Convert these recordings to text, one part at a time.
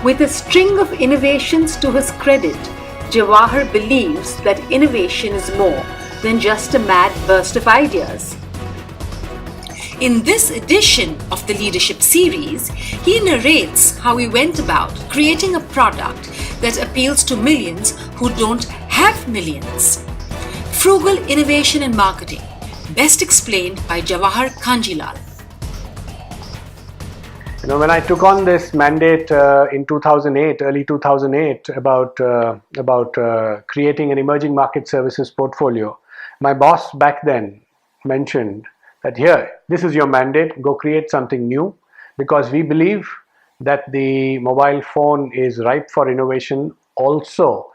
With a string of innovations to his credit, Jawahar believes that innovation is more than just a mad burst of ideas. In this edition of the Leadership Series, he narrates how he went about creating a product that appeals to millions who don't have millions. Frugal innovation in marketing, best explained by Jawahar Kanjilal. When I took on this mandate in 2008, early 2008, about creating an emerging market services portfolio, my boss back then mentioned that here, this is your mandate, go create something new, because we believe that the mobile phone is ripe for innovation also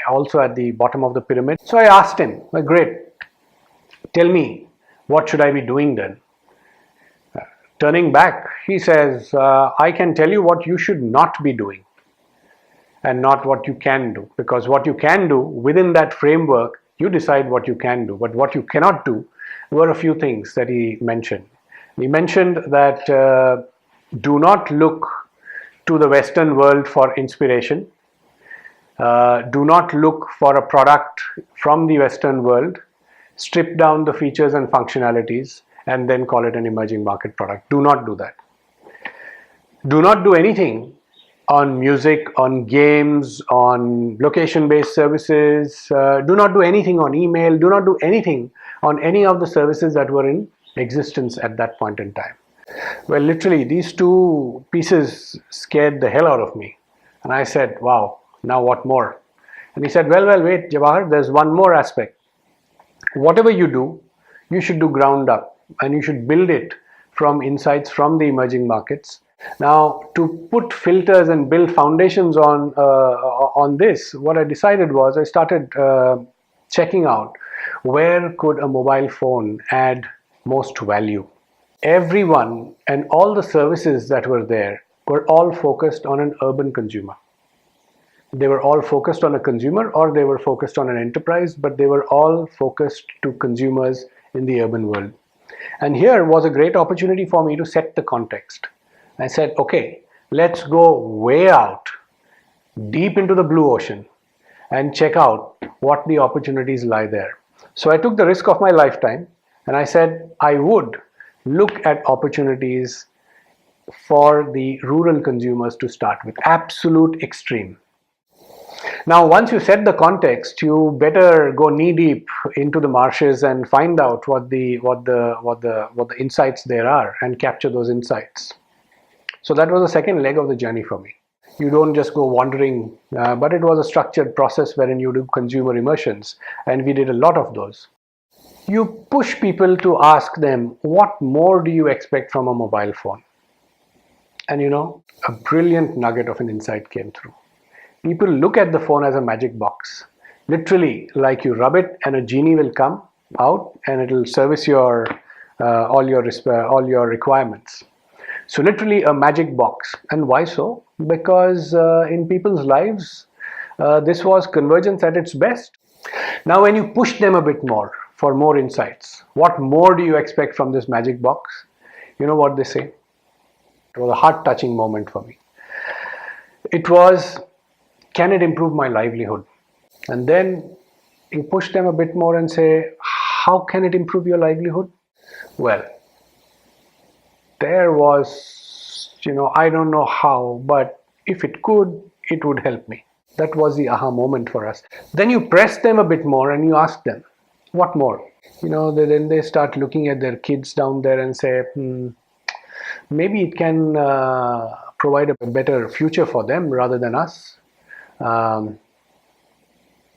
also at the bottom of the pyramid. So I asked him, well, great, tell me, what should I be doing then? Turning back, he says, I can tell you what you should not be doing and not what you can do, because what you can do within that framework, you decide what you can do, but what you cannot do were a few things that he mentioned. He mentioned that do not look to the Western world for inspiration. Do not look for a product from the Western world, strip down the features and functionalities, and then call it an emerging market product. Do not do that. Do not do anything on music, on games, on location-based services. Do not do anything on email. Do not do anything on any of the services that were in existence at that point in time. Well, literally, these two pieces scared the hell out of me. And I said, wow, now what more? And he said, well, wait, Jawahar, there's one more aspect. Whatever you do, you should do ground up, and you should build it from insights from the emerging markets. Now, to put filters and build foundations on this, what I decided was I started checking out where could a mobile phone add most value. Everyone and all the services that were there were all focused on an urban consumer. They were all focused on a consumer, or they were focused on an enterprise, but they were all focused to consumers in the urban world. And here was a great opportunity for me to set the context. I said, okay, let's go way out, deep into the blue ocean, and check out what the opportunities lie there. So I took the risk of my lifetime, and I said I would look at opportunities for the rural consumers to start with, absolute extreme. Now, once you set the context, you better go knee deep into the marshes and find out what the insights there are and capture those insights. So that was the second leg of the journey for me. You don't just go wandering, but it was a structured process wherein you do consumer immersions, and we did a lot of those. You push people to ask them, what more do you expect from a mobile phone? And a brilliant nugget of an insight came through. People look at the phone as a magic box. Literally, like you rub it and a genie will come out and it will service your all your requirements. So literally a magic box. And why so? Because in people's lives, this was convergence at its best. Now, when you push them a bit more for more insights, what more do you expect from this magic box? You know what they say? It was a heart-touching moment for me. It was, can it improve my livelihood? And then you push them a bit more and say, how can it improve your livelihood? Well, there was, I don't know how, but if it could, it would help me. That was the aha moment for us. Then you press them a bit more and you ask them, what more? Then they start looking at their kids down there and say, maybe it can provide a better future for them rather than us. And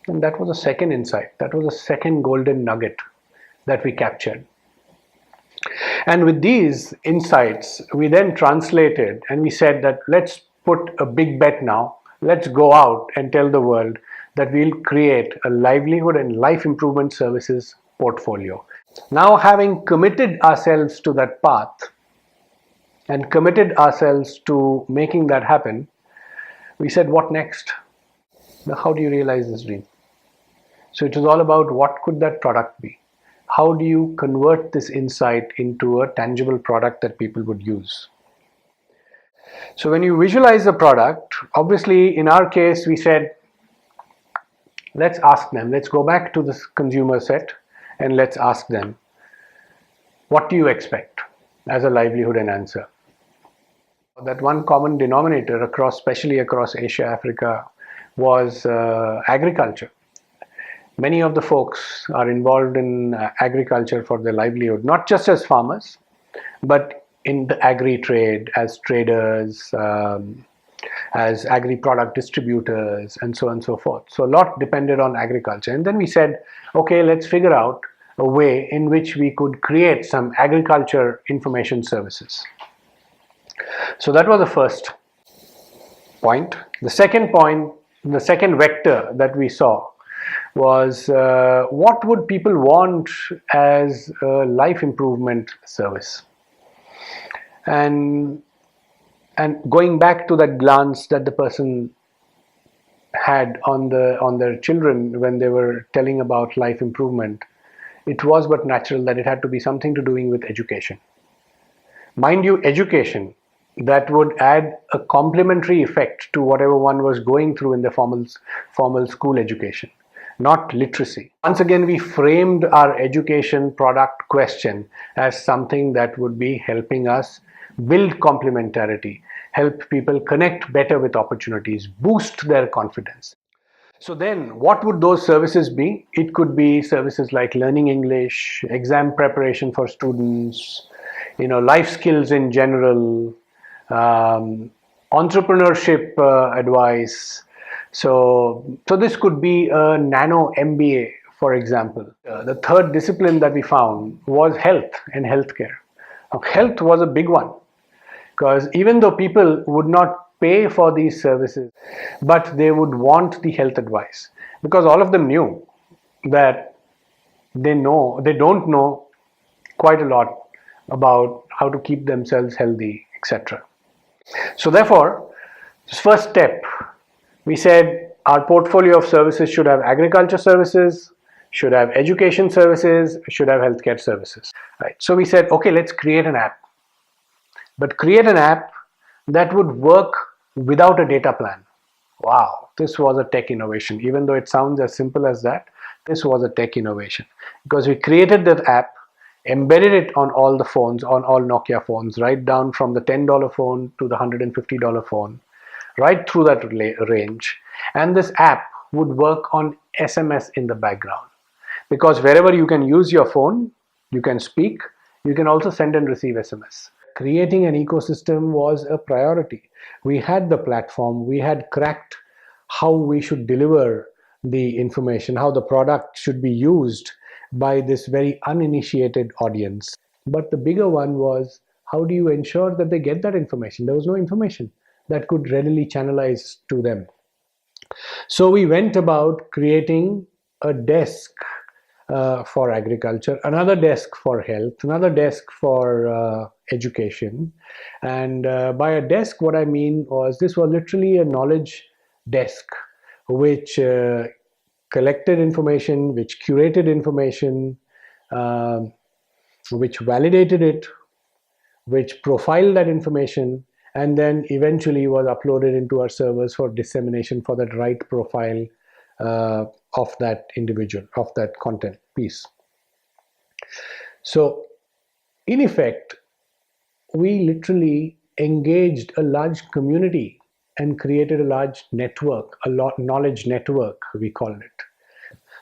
that was a second insight. That was a second golden nugget that we captured. And with these insights, we then translated and we said that let's put a big bet now. Let's go out and tell the world that we'll create a livelihood and life improvement services portfolio. Now, having committed ourselves to that path and committed ourselves to making that happen, we said, what next? Now, how do you realize this dream? So it was all about what could that product be? How do you convert this insight into a tangible product that people would use? So when you visualize the product, obviously in our case we said, let's ask them, let's go back to this consumer set and let's ask them, what do you expect as a livelihood enhancer? That one common denominator across, especially across Asia, Africa, was agriculture. Many of the folks are involved in agriculture for their livelihood, not just as farmers, but in the agri trade, as traders, as agri product distributors, and so on and so forth. So a lot depended on agriculture. And then we said, okay, let's figure out a way in which we could create some agriculture information services. So that was the first point. The second point, the second vector that we saw was what would people want as a life improvement service? And going back to that glance that the person had on their children when they were telling about life improvement, it was but natural that it had to be something to doing with education. Mind you, education that would add a complementary effect to whatever one was going through in the formal school education, not literacy. Once again, we framed our education product question as something that would be helping us build complementarity, help people connect better with opportunities, boost their confidence. So then what would those services be? It could be services like learning English, exam preparation for students, life skills in general, entrepreneurship advice. So this could be a nano MBA, for example. The third discipline that we found was health and healthcare. Now, health was a big one, because even though people would not pay for these services, but they would want the health advice, because all of them knew that they don't know quite a lot about how to keep themselves healthy, etc. So therefore, first step, we said our portfolio of services should have agriculture services, should have education services, should have healthcare services. Right. So we said, okay, let's create an app. But create an app that would work without a data plan. Wow, this was a tech innovation. Even though it sounds as simple as that, this was a tech innovation. Because we created that app, embedded it on all the phones, on all Nokia phones, right down from the $10 phone to the $150 phone, right through that range. And this app would work on SMS in the background. Because wherever you can use your phone, you can speak, you can also send and receive SMS. Creating an ecosystem was a priority. We had the platform, we had cracked how we should deliver the information, how the product should be used by this very uninitiated audience. But the bigger one was, how do you ensure that they get that information? There was no information that could readily channelize to them. So we went about creating a desk for agriculture, another desk for health, another desk for education. And by a desk, what I mean was, this was literally a knowledge desk which collected information, which curated information, which validated it, which profiled that information, and then eventually was uploaded into our servers for dissemination for that right profile of that individual, of that content piece. So in effect, we literally engaged a large community and created a large network, knowledge network, we call it.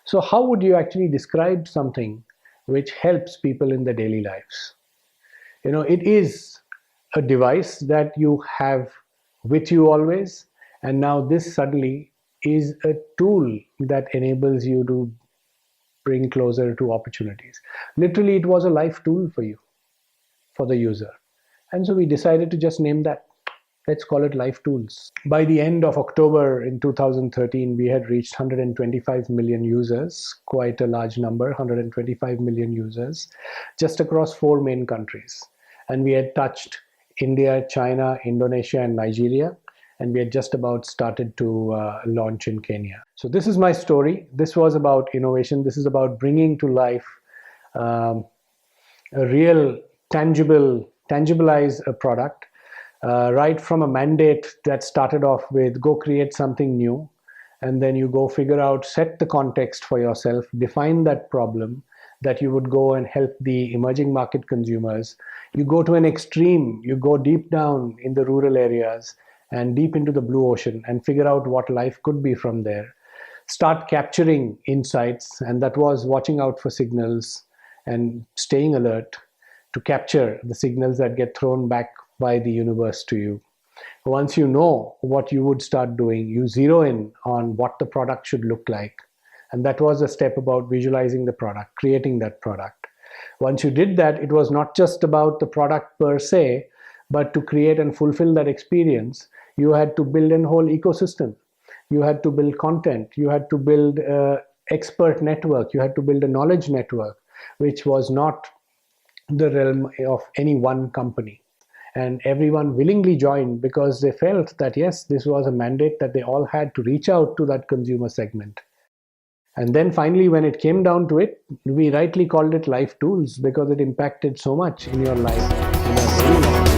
So how would you actually describe something which helps people in their daily lives? It is a device that you have with you always, and now this suddenly is a tool that enables you to bring closer to opportunities. Literally, it was a life tool for you, for the user. And so we decided to just name that. Let's call it Life Tools. By the end of October in 2013, we had reached 125 million users, quite a large number, 125 million users, just across 4 main countries. And we had touched India, China, Indonesia, and Nigeria. And we had just about started to launch in Kenya. So this is my story. This was about innovation. This is about bringing to life a real, tangibilize a product right from a mandate that started off with go create something new, and then you go figure out, set the context for yourself, define that problem that you would go and help the emerging market consumers. You go to an extreme, you go deep down in the rural areas and deep into the blue ocean and figure out what life could be from there. Start capturing insights, and that was watching out for signals and staying alert to capture the signals that get thrown back by the universe to you. Once you know what you would start doing, you zero in on what the product should look like. And that was a step about visualizing the product, creating that product. Once you did that, it was not just about the product per se, but to create and fulfill that experience, you had to build a whole ecosystem. You had to build content. You had to build an expert network. You had to build a knowledge network, which was not the realm of any one company. And everyone willingly joined because they felt that, yes, this was a mandate that they all had to reach out to that consumer segment. And then finally, when it came down to it, we rightly called it life tools because it impacted so much in your life in a very long